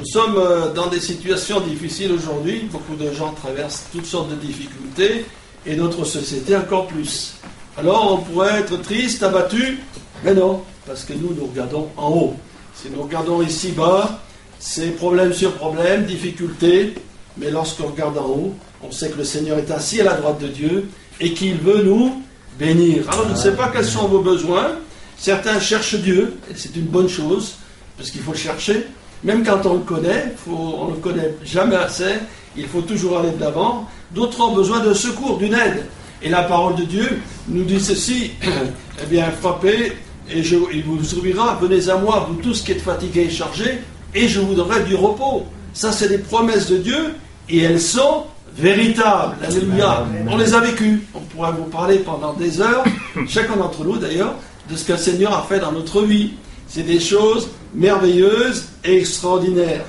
Nous sommes dans des situations difficiles aujourd'hui. Beaucoup de gens traversent toutes sortes de difficultés et notre société encore plus. Alors on pourrait être triste, abattu, mais non, parce que nous regardons en haut. Si nous regardons ici bas, c'est problème sur problème, difficulté, mais lorsqu'on regarde en haut, on sait que le Seigneur est assis à la droite de Dieu et qu'il veut nous bénir. Alors je ne sais pas quels sont vos besoins. Certains cherchent Dieu, et c'est une bonne chose, parce qu'il faut le chercher. Même quand on le connaît, on ne le connaît jamais assez, il faut toujours aller de l'avant. D'autres ont besoin de secours, d'une aide. Et la parole de Dieu nous dit ceci, eh bien, frappez, et il vous ouvrira, venez à moi, vous tous qui êtes fatigués et chargés, et je vous donnerai du repos. Ça, c'est des promesses de Dieu, et elles sont véritables. Alléluia. On les a vécues. On pourrait vous parler pendant des heures, chacun d'entre nous d'ailleurs, de ce que le Seigneur a fait dans notre vie. C'est des choses merveilleuses et extraordinaires.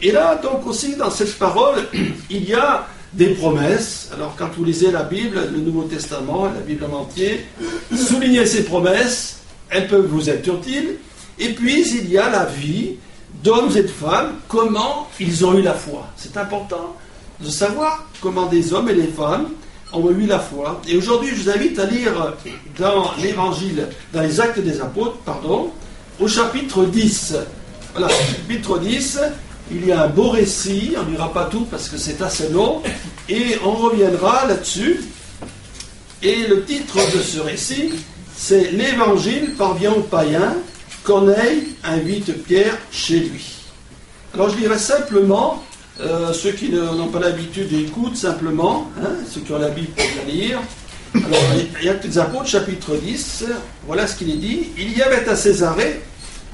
Et là, donc aussi, dans cette parole, il y a des promesses. Alors, quand vous lisez la Bible, le Nouveau Testament, la Bible en entier, soulignez ces promesses, elles peuvent vous être utiles. Et puis, il y a la vie d'hommes et de femmes, comment ils ont eu la foi. C'est important de savoir comment des hommes et des femmes ont eu la foi. Et aujourd'hui, je vous invite à lire dans l'Évangile, dans les Actes des Apôtres, au chapitre 10. Voilà, chapitre 10, il y a un beau récit, on ne lira pas tout parce que c'est assez long, et on reviendra là-dessus. Et le titre de ce récit, c'est « L'Évangile parvient aux païens, Corneille invite Pierre chez lui ». Alors je dirais simplement, ceux qui n'ont pas l'habitude écoutent simplement, ceux qui ont la Bible pour la lire. Alors, il y a des Apôtres, chapitre 10, voilà ce qu'il est dit. Il y avait à Césarée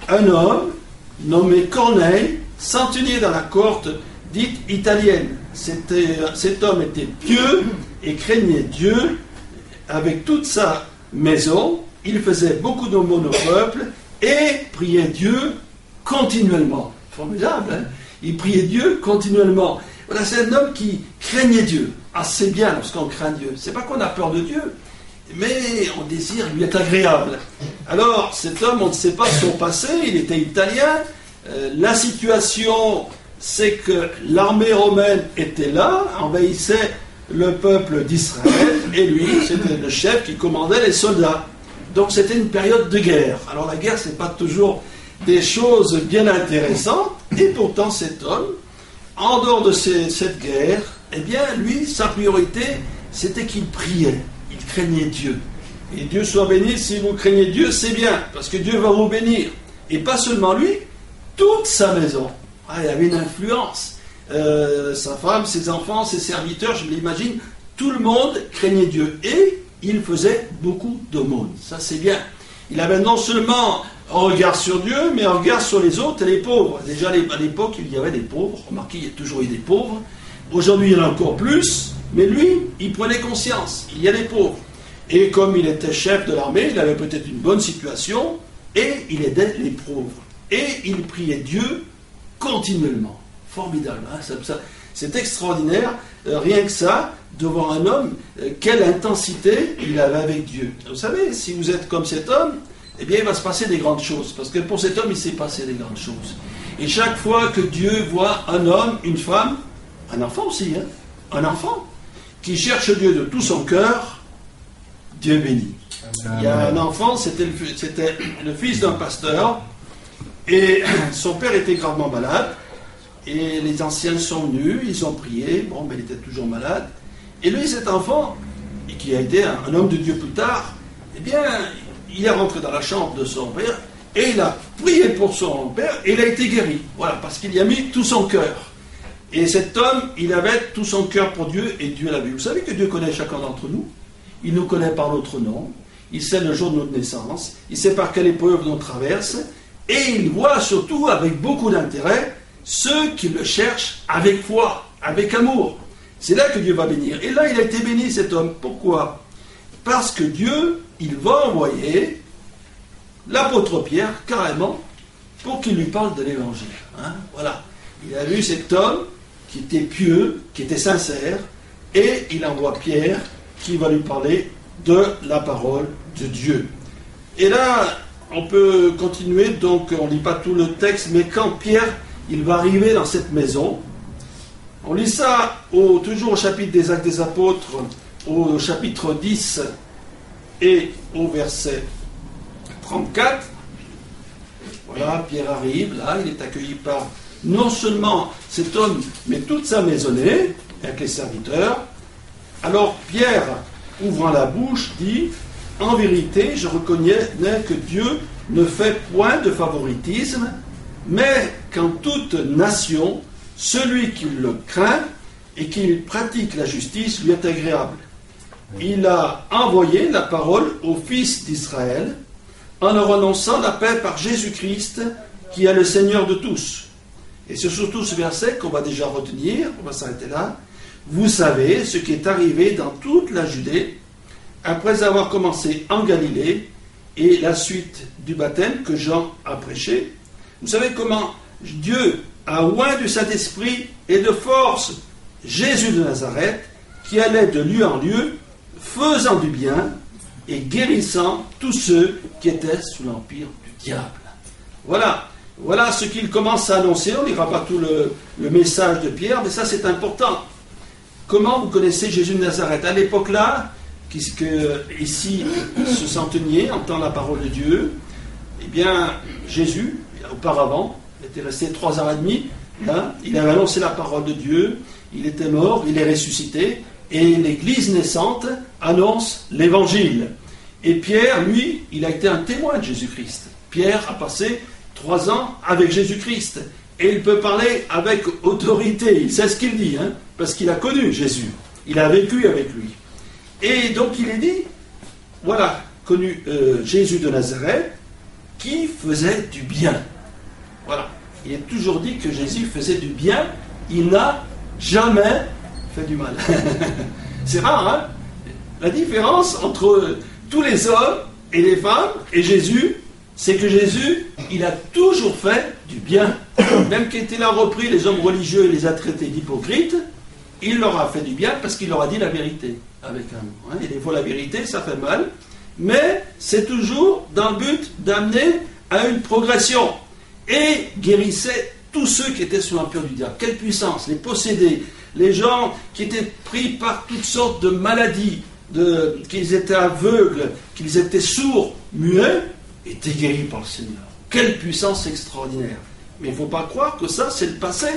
un homme nommé Corneille, centenier dans la cohorte dite italienne. Cet homme était pieux et craignait Dieu avec toute sa maison. Il faisait beaucoup d'aumônes au peuple et priait Dieu continuellement. Formidable, hein? Il priait Dieu continuellement. Voilà, c'est un homme qui craignait Dieu. Ah, c'est bien lorsqu'on craint Dieu. C'est pas qu'on a peur de Dieu, mais on désire lui être agréable. Alors, cet homme, on ne sait pas son passé, il était italien. La situation, c'est que l'armée romaine était là, envahissait le peuple d'Israël, et lui, c'était le chef qui commandait les soldats. Donc, c'était une période de guerre. Alors, la guerre, c'est pas toujours des choses bien intéressantes, et pourtant, cet homme, en dehors de cette guerre, eh bien, lui, sa priorité, c'était qu'il priait. Il craignait Dieu. Et Dieu soit béni, si vous craignez Dieu, c'est bien, parce que Dieu va vous bénir. Et pas seulement lui, toute sa maison. Ah, il avait une influence. Sa femme, ses enfants, ses serviteurs, je l'imagine, tout le monde craignait Dieu. Et il faisait beaucoup d'aumônes. Ça, c'est bien. Il avait non seulement un regard sur Dieu, mais un regard sur les autres et les pauvres. Déjà, à l'époque, il y avait des pauvres. Remarquez, il y a toujours eu des pauvres. Aujourd'hui, il y en a encore plus. Mais lui, il prenait conscience. Il y a des pauvres. Et comme il était chef de l'armée, il avait peut-être une bonne situation. Et il aidait les pauvres. Et il priait Dieu continuellement. Formidable. Hein, c'est extraordinaire. Rien que ça, de voir un homme, quelle intensité il avait avec Dieu. Vous savez, si vous êtes comme cet homme, eh bien, il va se passer des grandes choses. Parce que pour cet homme, il s'est passé des grandes choses. Et chaque fois que Dieu voit un homme, une femme, un enfant aussi, un enfant, qui cherche Dieu de tout son cœur, Dieu bénit. Amen. Il y a un enfant, c'était le fils d'un pasteur, et son père était gravement malade, et les anciens sont venus, ils ont prié, bon, mais il était toujours malade, et lui, cet enfant, et qui a été un homme de Dieu plus tard, eh bien, il est rentré dans la chambre de son père, et il a prié pour son père, et il a été guéri. Voilà, parce qu'il y a mis tout son cœur. Et cet homme, il avait tout son cœur pour Dieu, et Dieu l'a vu. Vous savez que Dieu connaît chacun d'entre nous. Il nous connaît par notre nom, il sait le jour de notre naissance, il sait par quelle épreuve on traverse, et il voit surtout avec beaucoup d'intérêt ceux qui le cherchent avec foi, avec amour. C'est là que Dieu va bénir. Et là, il a été béni, cet homme. Pourquoi? Parce que Dieu, il va envoyer l'apôtre Pierre, carrément, pour qu'il lui parle de l'Évangile. Voilà. Il a vu cet homme qui était pieux, qui était sincère, et il envoie Pierre qui va lui parler de la parole de Dieu. Et là, on peut continuer, donc on ne lit pas tout le texte, mais quand Pierre il va arriver dans cette maison. On lit ça toujours au chapitre des Actes des Apôtres, au chapitre 10 et au verset 34. Voilà, Pierre arrive, là, il est accueilli par non seulement cet homme, mais toute sa maisonnée, avec les serviteurs. Alors Pierre, ouvrant la bouche, dit « En vérité, je reconnais que Dieu ne fait point de favoritisme, mais qu'en toute nation, celui qui le craint et qui pratique la justice lui est agréable. Il a envoyé la parole aux fils d'Israël en leur annonçant la paix par Jésus-Christ, qui est le Seigneur de tous. » Et c'est surtout ce verset qu'on va déjà retenir, on va s'arrêter là. Vous savez ce qui est arrivé dans toute la Judée, après avoir commencé en Galilée, et la suite du baptême que Jean a prêché. Vous savez comment Dieu a oint du Saint-Esprit et de force Jésus de Nazareth, qui allait de lieu en lieu, faisant du bien et guérissant tous ceux qui étaient sous l'empire du diable. Voilà ce qu'il commence à annoncer. On ne lira pas tout le message de Pierre, mais ça c'est important. Comment vous connaissez Jésus de Nazareth? À l'époque-là, puisque ici ce centenier entend la parole de Dieu, eh bien Jésus, auparavant, était resté 3 ans et demi, là, il avait annoncé la parole de Dieu, il était mort, il est ressuscité, et l'Église naissante annonce l'Évangile. Et Pierre, lui, il a été un témoin de Jésus-Christ. Pierre a passé 3 ans avec Jésus-Christ, et il peut parler avec autorité, il sait ce qu'il dit, parce qu'il a connu Jésus, il a vécu avec lui. Et donc il est dit, voilà, connu Jésus de Nazareth, qui faisait du bien. Voilà, il est toujours dit que Jésus faisait du bien, il n'a jamais fait du mal. C'est rare, La différence entre tous les hommes et les femmes et Jésus, c'est que Jésus, il a toujours fait du bien. Même quand il a repris les hommes religieux et les a traités d'hypocrites, il leur a fait du bien parce qu'il leur a dit la vérité avec amour. Et des fois la vérité, ça fait mal, mais c'est toujours dans le but d'amener à une progression. Et guérissait tous ceux qui étaient sous l'empire du diable. Quelle puissance! Les possédés, les gens qui étaient pris par toutes sortes de maladies, qu'ils étaient aveugles, qu'ils étaient sourds, muets, étaient guéris par le Seigneur. Quelle puissance extraordinaire! Mais il ne faut pas croire que ça, c'est le passé.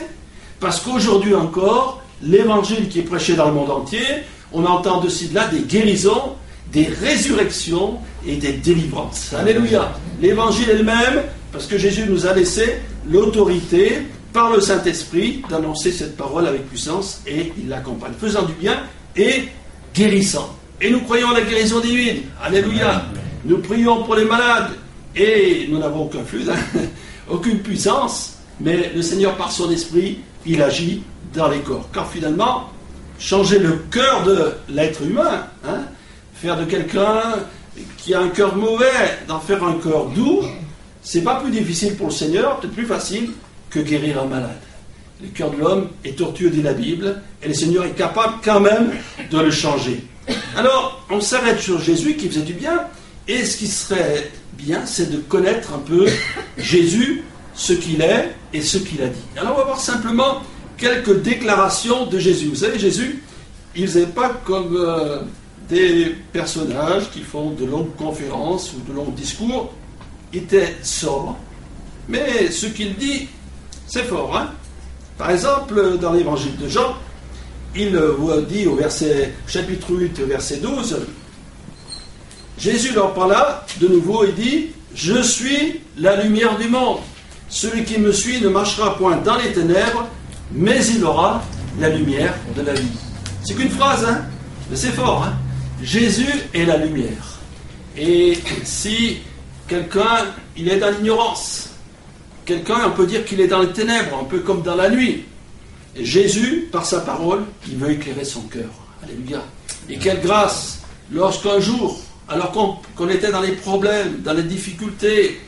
Parce qu'aujourd'hui encore, l'évangile qui est prêché dans le monde entier, on entend de ci de là des guérisons, des résurrections et des délivrances. Alléluia! L'évangile est le même, parce que Jésus nous a laissé l'autorité, par le Saint-Esprit, d'annoncer cette parole avec puissance, et il l'accompagne, faisant du bien et guérissant. Et nous croyons à la guérison divine. Alléluia! Nous prions pour les malades, et nous n'avons aucun flux, aucune puissance, mais le Seigneur, par son esprit, il agit dans les corps. Car finalement, changer le cœur de l'être humain, faire de quelqu'un qui a un cœur mauvais, d'en faire un cœur doux, c'est pas plus difficile pour le Seigneur, peut-être plus facile que guérir un malade. Le cœur de l'homme est tortueux, dit la Bible, et le Seigneur est capable quand même de le changer. Alors, on s'arrête sur Jésus qui faisait du bien, et ce qui serait bien, c'est de connaître un peu Jésus, ce qu'il est et ce qu'il a dit. Alors, on va voir simplement quelques déclarations de Jésus. Vous savez, Jésus, il ne faisait pas comme des personnages qui font de longues conférences ou de longs discours. Il était sobre, mais ce qu'il dit, c'est fort. Par exemple, dans l'évangile de Jean, il dit au chapitre 8, verset 12, Jésus leur parla de nouveau et dit « Je suis la lumière du monde. Celui qui me suit ne marchera point dans les ténèbres, mais il aura la lumière de la vie. » C'est qu'une phrase, mais c'est fort. Jésus est la lumière. Et si quelqu'un, il est dans l'ignorance, quelqu'un, on peut dire qu'il est dans les ténèbres, un peu comme dans la nuit. Et Jésus, par sa parole, il veut éclairer son cœur. Alléluia. Et quelle grâce, lorsqu'un jour, alors qu'on était dans les problèmes, dans les difficultés,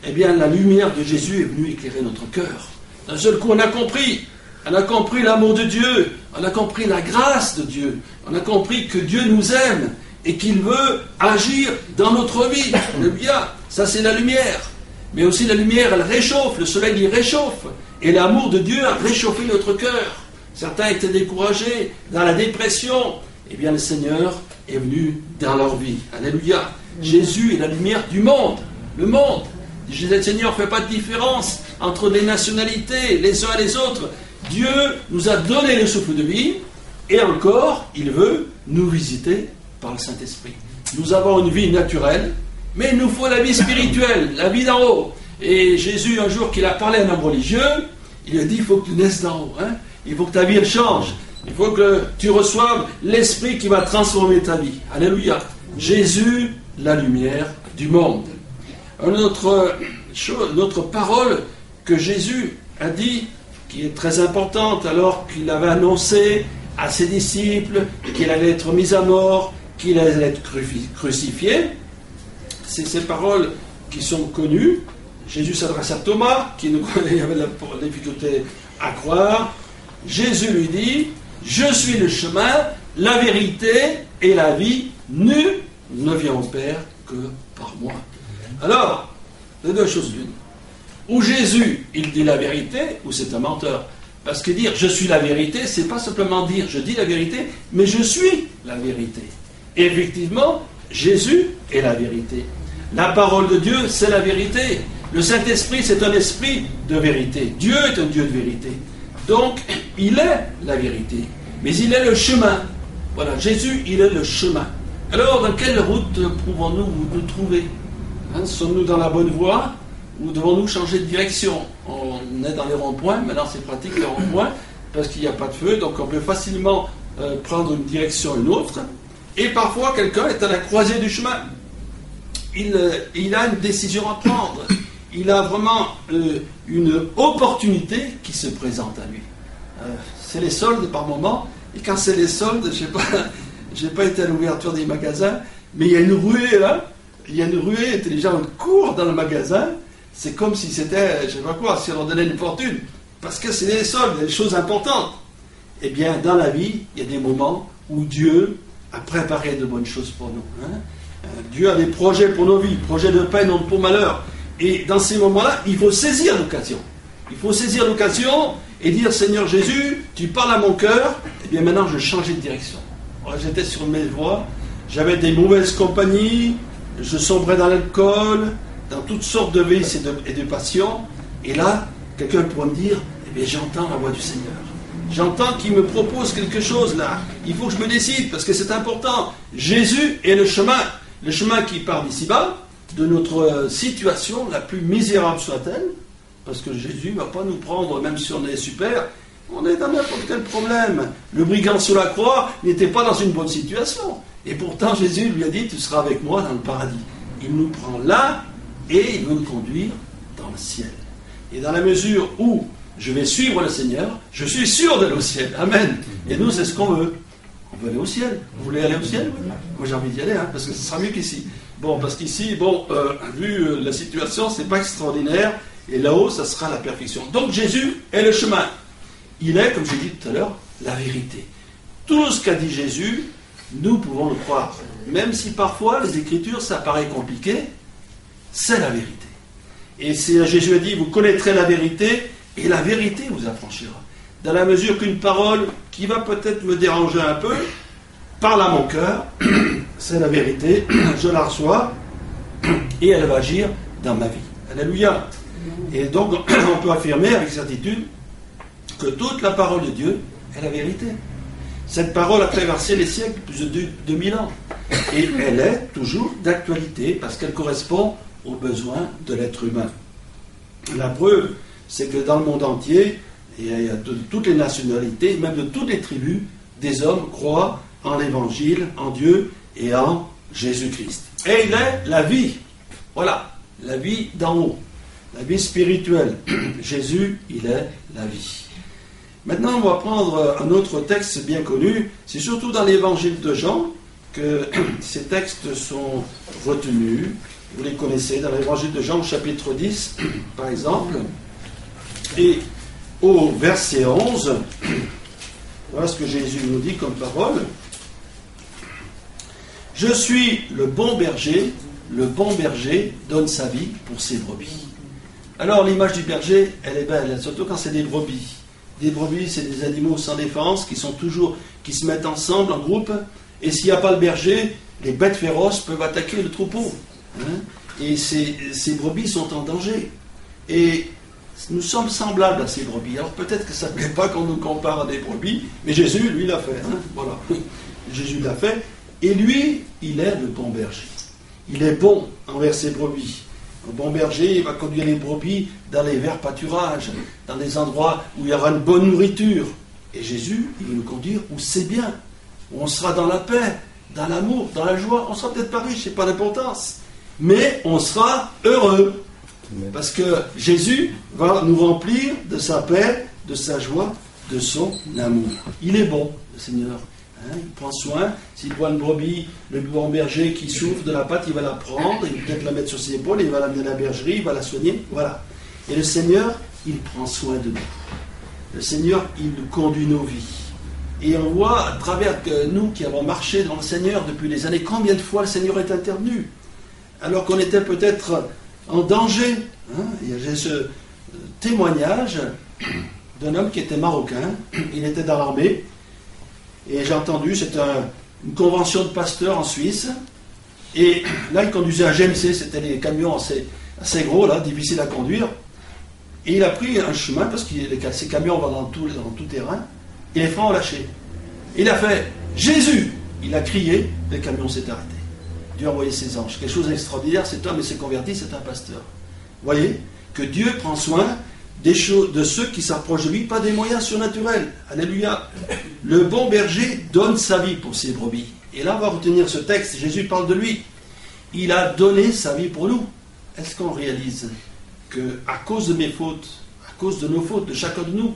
eh bien la lumière de Jésus est venue éclairer notre cœur. D'un seul coup, on a compris l'amour de Dieu, on a compris la grâce de Dieu, on a compris que Dieu nous aime et qu'il veut agir dans notre vie. Alléluia. Ça, c'est la lumière. Mais aussi la lumière, elle réchauffe, le soleil, il réchauffe. Et l'amour de Dieu a réchauffé notre cœur. Certains étaient découragés, dans la dépression. Eh bien, le Seigneur est venu dans leur vie. Alléluia. Jésus est la lumière du monde. Le monde. Je disais, le Seigneur ne fait pas de différence entre les nationalités, les uns et les autres. Dieu nous a donné le souffle de vie, et encore, il veut nous visiter par le Saint-Esprit. Nous avons une vie naturelle, mais il nous faut la vie spirituelle, la vie d'en haut. Et Jésus, un jour qu'il a parlé à un homme religieux, il lui a dit, il faut que tu naisses d'en haut. Il faut que ta vie elle change. Il faut que tu reçoives l'Esprit qui va transformer ta vie. Alléluia. Jésus, la lumière du monde. Une autre parole que Jésus a dit, qui est très importante, alors qu'il avait annoncé à ses disciples qu'il allait être mis à mort, qu'il allait être crucifié. C'est ces paroles qui sont connues. Jésus s'adresse à Thomas, qui avait la difficulté à croire. Jésus lui dit, je suis le chemin, la vérité et la vie. Nul ne vient au Père que par moi. Alors, les deux choses l'une. Ou Jésus, il dit la vérité, ou c'est un menteur. Parce que dire je suis la vérité, c'est pas simplement dire je dis la vérité, mais je suis la vérité. Et effectivement, Jésus est la vérité. La parole de Dieu, c'est la vérité. Le Saint-Esprit, c'est un esprit de vérité. Dieu est un Dieu de vérité. Donc, il est la vérité. Mais il est le chemin. Voilà, Jésus, il est le chemin. Alors, dans quelle route pouvons-nous nous trouver? Sommes-nous dans la bonne voie? Ou devons-nous changer de direction? On est dans les ronds-points, maintenant c'est pratique les ronds-points, parce qu'il n'y a pas de feu, donc on peut facilement prendre une direction ou une autre. Et parfois, quelqu'un est à la croisée du chemin. Il a une décision à prendre. Il a vraiment une opportunité qui se présente à lui. C'est les soldes par moment, et quand c'est les soldes, je n'ai pas été à l'ouverture des magasins, mais il y a une ruée là, il y a une ruée, les gens courent dans le magasin, c'est comme si c'était, je ne sais pas quoi, si on leur donnait une fortune, parce que c'est les soldes, des choses importantes. Eh bien, dans la vie, il y a des moments où Dieu a préparé de bonnes choses pour nous. Dieu a des projets pour nos vies, projets de paix, non pour malheur. Et dans ces moments-là, il faut saisir l'occasion. Il faut saisir l'occasion et dire, Seigneur Jésus, tu parles à mon cœur, eh bien maintenant je changeais de direction. Voilà, j'étais sur une mauvaise voie, j'avais des mauvaises compagnies, je sombrais dans l'alcool, dans toutes sortes de vices et de passions. Et là, quelqu'un pourrait me dire, eh bien j'entends la voix du Seigneur. J'entends qu'il me propose quelque chose là. Il faut que je me décide parce que c'est important. Jésus est le chemin qui part d'ici-bas, de notre situation la plus misérable soit-elle, parce que Jésus ne va pas nous prendre, même si on est super, on est dans n'importe quel problème. Le brigand sur la croix n'était pas dans une bonne situation. Et pourtant, Jésus lui a dit, tu seras avec moi dans le paradis. Il nous prend là et il veut nous conduire dans le ciel. Et dans la mesure où je vais suivre le Seigneur, je suis sûr d'aller au ciel. Amen. Et nous, c'est ce qu'on veut. On veut aller au ciel. Vous voulez aller au ciel? Moi, j'ai envie d'y aller, parce que ce sera mieux qu'ici. Bon, parce qu'ici, vu la situation, c'est pas extraordinaire. Et là-haut, ça sera la perfection. Donc, Jésus est le chemin. Il est, comme j'ai dit tout à l'heure, la vérité. Tout ce qu'a dit Jésus, nous pouvons le croire. Même si parfois, les Écritures, ça paraît compliqué, c'est la vérité. Et Jésus a dit, vous connaîtrez la vérité, et la vérité vous affranchira. Dans la mesure qu'une parole qui va peut-être me déranger un peu, parle à mon cœur, c'est la vérité, je la reçois, et elle va agir dans ma vie. Alléluia. Et donc, on peut affirmer avec certitude que toute la parole de Dieu est la vérité. Cette parole a traversé les siècles, plus de 2000 ans. Et elle est toujours d'actualité, parce qu'elle correspond aux besoins de l'être humain. La preuve, c'est que dans le monde entier, il y a de toutes les nationalités, même de toutes les tribus, des hommes croient en l'Évangile, en Dieu et en Jésus-Christ. Et il est la vie. Voilà, la vie d'en haut, la vie spirituelle. Jésus, il est la vie. Maintenant, on va prendre un autre texte bien connu. C'est surtout dans l'Évangile de Jean que ces textes sont retenus. Vous les connaissez dans l'Évangile de Jean, chapitre 10, par exemple. Et au verset 11, voilà ce que Jésus nous dit comme parole. Je suis le bon berger donne sa vie pour ses brebis. Alors l'image du berger, elle est belle, surtout quand c'est des brebis. Des brebis, c'est des animaux sans défense qui se mettent ensemble en groupe. Et s'il n'y a pas le berger, les bêtes féroces peuvent attaquer le troupeau. Et ces brebis sont en danger. Et nous sommes semblables à ces brebis. Alors peut-être que ça ne plaît pas qu'on nous compare à des brebis, mais Jésus, lui, l'a fait. Voilà. Jésus l'a fait. Et lui, il est le bon berger. Il est bon envers ses brebis. Un bon berger, il va conduire les brebis dans les verts pâturages, dans des endroits où il y aura une bonne nourriture. Et Jésus, il va nous conduire où c'est bien, où on sera dans la paix, dans l'amour, dans la joie. On ne sera peut-être pas riche, c'est pas d'importance, mais on sera heureux. Parce que Jésus va nous remplir de sa paix, de sa joie, de son amour. Il est bon, le Seigneur. Il prend soin. S'il voit une brebis, le bon berger qui souffre de la patte, il va la prendre, il va peut-être la mettre sur ses épaules, il va l'amener à la bergerie, il va la soigner. Voilà. Et le Seigneur, il prend soin de nous. Le Seigneur, il nous conduit nos vies. Et on voit à travers nous qui avons marché dans le Seigneur depuis des années, combien de fois le Seigneur est intervenu. Alors qu'on était peut-être en danger. Il y a ce témoignage d'un homme qui était marocain. Il était dans l'armée. Et j'ai entendu, c'est une convention de pasteurs en Suisse. Et là, il conduisait un GMC, c'était les camions assez gros, là, difficiles à conduire. Et il a pris un chemin, parce que ces camions vont dans tout terrain, et les freins ont lâché. Il a fait « Jésus !» Il a crié, le camion s'est arrêté. Dieu a envoyé ses anges. Quelque chose d'extraordinaire, cet homme s'est converti, c'est un pasteur. Vous voyez que Dieu prend soin de ceux qui s'approchent de lui, pas des moyens surnaturels. Alléluia. Le bon berger donne sa vie pour ses brebis. Et là, on va retenir ce texte. Jésus parle de lui. Il a donné sa vie pour nous. Est-ce qu'on réalise qu'à cause de mes fautes, à cause de nos fautes, de chacun de nous,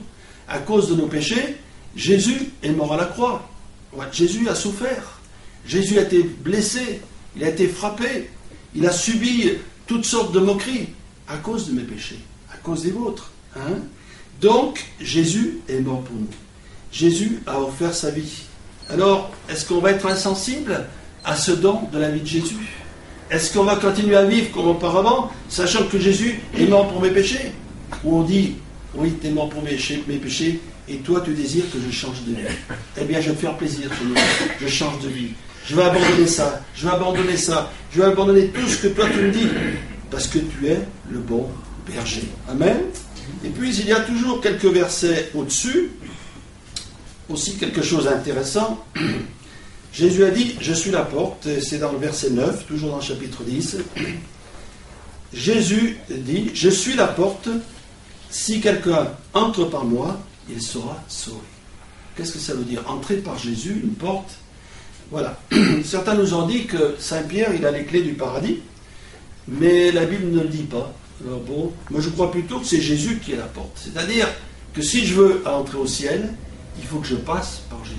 à cause de nos péchés, Jésus est mort à la croix. Ouais, Jésus a souffert. Jésus a été blessé. Il a été frappé. Il a subi toutes sortes de moqueries à cause de mes péchés, à cause des vôtres. Donc, Jésus est mort pour nous. Jésus a offert sa vie. Alors, est-ce qu'on va être insensible à ce don de la vie de Jésus? Est-ce qu'on va continuer à vivre comme auparavant, sachant que Jésus est mort pour mes péchés? Ou on dit, oui, tu es mort pour mes péchés, et toi, tu désires que je change de vie. Eh bien, je vais te faire plaisir, Seigneur. Je change de vie. Je vais abandonner ça, je vais abandonner ça, je vais abandonner tout ce que toi tu me dis, parce que tu es le bon berger. Amen. Et puis, il y a toujours quelques versets au-dessus, aussi quelque chose d'intéressant. Jésus a dit, je suis la porte, c'est dans le verset 9, toujours dans le chapitre 10. Jésus dit, je suis la porte, si quelqu'un entre par moi, il sera sauvé. Qu'est-ce que ça veut dire? Entrer par Jésus, une porte. Voilà. Certains nous ont dit que Saint-Pierre, il a les clés du paradis, mais la Bible ne le dit pas. Alors bon, moi je crois plutôt que c'est Jésus qui est la porte. C'est-à-dire que si je veux entrer au ciel, il faut que je passe par Jésus.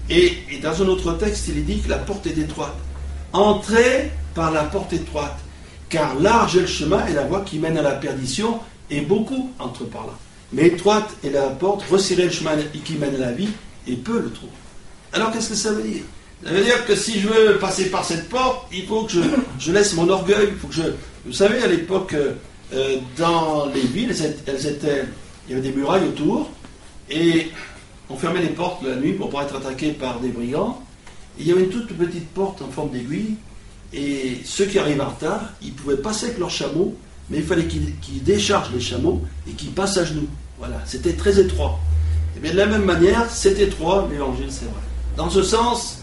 Et dans un autre texte, il est dit que la porte est étroite. Entrez par la porte étroite, car large est le chemin et la voie qui mène à la perdition, et beaucoup entrent par là. Mais étroite est la porte, resserrez le chemin qui mène à la vie, et peu le trouvent. Alors qu'est-ce que ça veut dire? Ça veut dire que si je veux passer par cette porte, il faut que je laisse mon orgueil. Il faut que vous savez, à l'époque, dans les villes, il y avait des murailles autour, et on fermait les portes la nuit pour ne pas être attaqué par des brigands. Et il y avait une toute petite porte en forme d'aiguille, et ceux qui arrivaient en retard, ils pouvaient passer avec leurs chameaux, mais il fallait qu'ils déchargent les chameaux et qu'ils passent à genoux. Voilà, c'était très étroit. Et bien de la même manière, c'est étroit, l'évangile, c'est vrai. Dans ce sens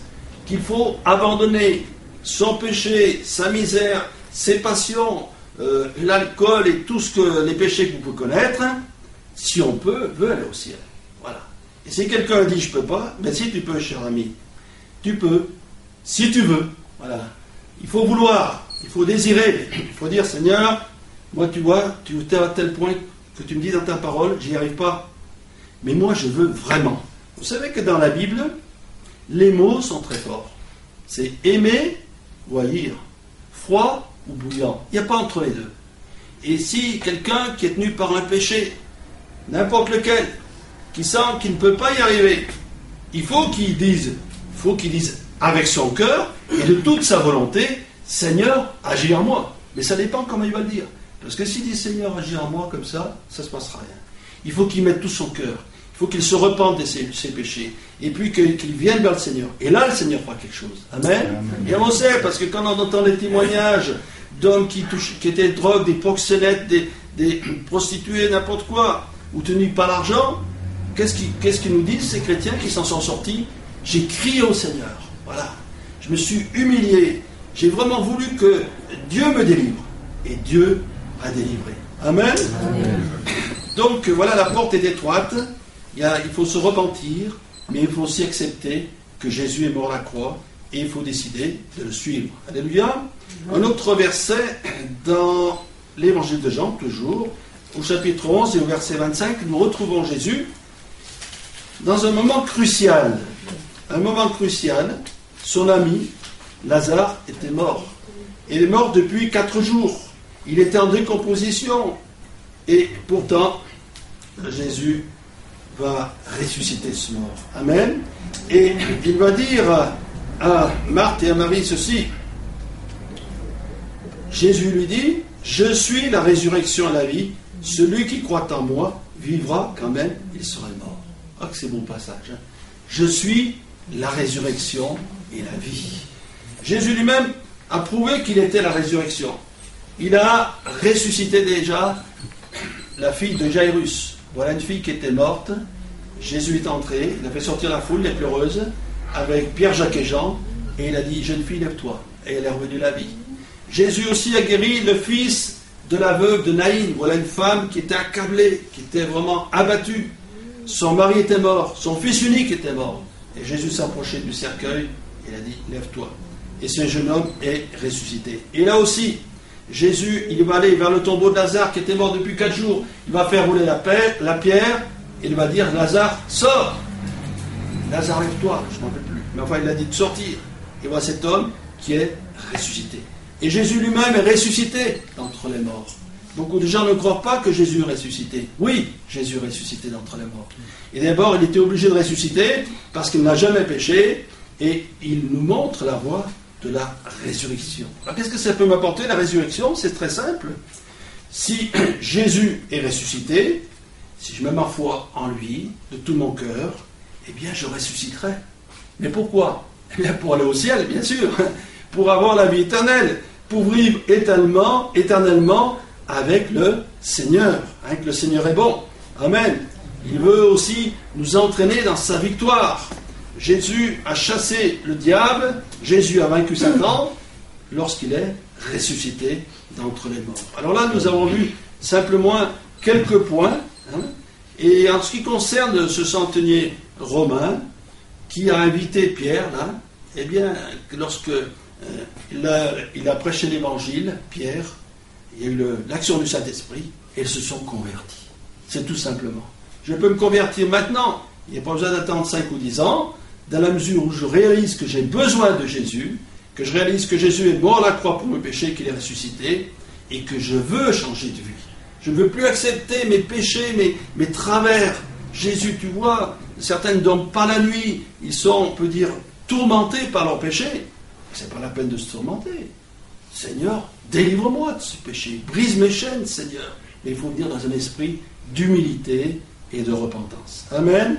qu'il faut abandonner son péché, sa misère, ses passions, l'alcool et tout les péchés que vous pouvez connaître, si on veut aller au ciel. Voilà. Et si quelqu'un dit je peux pas, ben si tu peux, cher ami, tu peux, si tu veux. Voilà. Il faut vouloir, il faut désirer, il faut dire Seigneur, moi tu vois, tu es à tel point que tu me dis dans ta parole, j'y arrive pas. Mais moi je veux vraiment. Vous savez que dans la Bible, les mots sont très forts. C'est aimer ou haïr, froid ou bouillant. Il n'y a pas entre les deux. Et si quelqu'un qui est tenu par un péché, n'importe lequel, qui sent qu'il ne peut pas y arriver, il faut qu'il dise avec son cœur et de toute sa volonté, Seigneur, agis en moi. Mais ça dépend comment il va le dire. Parce que s'il dit Seigneur, agis en moi comme ça ne se passera rien. Il faut qu'il mette tout son cœur. Il faut qu'il se repente de ses péchés. Et puis qu'il vienne vers le Seigneur. Et là, le Seigneur fera quelque chose. Amen. Et on sait, parce que quand on entend les témoignages d'hommes qui étaient drogues, des proxénètes, des prostituées, n'importe quoi, ou tenus par l'argent, qu'est-ce qu'ils nous disent, ces chrétiens qui s'en sont sortis? J'ai crié au Seigneur. Voilà. Je me suis humilié. J'ai vraiment voulu que Dieu me délivre. Et Dieu m'a délivré. Amen. Amen. Donc voilà, la porte est étroite. Il faut se repentir, mais il faut aussi accepter que Jésus est mort à la croix et il faut décider de le suivre. Alléluia. Un autre verset dans l'évangile de Jean, toujours, au chapitre 11 et au verset 25, nous retrouvons Jésus dans un moment crucial. Un moment crucial, son ami Lazare était mort. Il est mort depuis 4 jours. Il était en décomposition. Et pourtant, Jésus va ressusciter ce mort. Amen. Et il va dire à Marthe et à Marie ceci. Jésus lui dit, je suis la résurrection et la vie. Celui qui croit en moi vivra quand même, il sera mort. Ah, que c'est bon passage. Hein. Je suis la résurrection et la vie. Jésus lui-même a prouvé qu'il était la résurrection. Il a ressuscité déjà la fille de Jairus. Voilà une fille qui était morte. Jésus est entré, il a fait sortir la foule, les pleureuses, avec Pierre, Jacques et Jean, et il a dit, jeune fille, lève-toi. Et elle est revenue à la vie. Jésus aussi a guéri le fils de l'aveugle de Naïn. Voilà une femme qui était accablée, qui était vraiment abattue. Son mari était mort, son fils unique était mort. Et Jésus s'approchait du cercueil, et il a dit, lève-toi. Et ce jeune homme est ressuscité. Et là aussi, Jésus, il va aller vers le tombeau de Lazare qui était mort depuis 4 jours. Il va faire rouler la pierre et il va dire, Lazare, sors. Lazare, lève-toi. Je ne m'en rappelle plus. Mais enfin, il a dit de sortir. Et voilà cet homme qui est ressuscité. Et Jésus lui-même est ressuscité d'entre les morts. Beaucoup de gens ne croient pas que Jésus est ressuscité. Oui, Jésus est ressuscité d'entre les morts. Et d'abord, il était obligé de ressusciter parce qu'il n'a jamais péché et il nous montre la voie de la résurrection. Alors qu'est-ce que ça peut m'apporter, la résurrection? C'est très simple. Si Jésus est ressuscité, si je mets ma foi en lui, de tout mon cœur, eh bien je ressusciterai. Mais pourquoi? Eh bien pour aller au ciel, bien sûr, pour avoir la vie éternelle, pour vivre éternellement avec le Seigneur, avec le Seigneur est bon. Amen. Il veut aussi nous entraîner dans sa victoire. Jésus a chassé le diable, Jésus a vaincu Satan lorsqu'il est ressuscité d'entre les morts. Alors là, nous avons vu simplement quelques points. Hein, et en ce qui concerne ce centenier romain qui a invité Pierre, là, eh bien, lorsque il a prêché l'évangile, Pierre, il y a eu l'action du Saint-Esprit et ils se sont convertis. C'est tout simplement. Je peux me convertir maintenant, il n'y a pas besoin d'attendre 5 ou 10 ans. Dans la mesure où je réalise que j'ai besoin de Jésus, que je réalise que Jésus est mort à la croix pour mes péchés, qu'il est ressuscité, et que je veux changer de vie. Je ne veux plus accepter mes péchés, mes travers. Jésus, tu vois, certains ne dorment pas la nuit, ils sont, on peut dire, tourmentés par leurs péchés. C'est pas la peine de se tourmenter. Seigneur, délivre-moi de ce péché, brise mes chaînes, Seigneur. Mais il faut venir dans un esprit d'humilité et de repentance. Amen.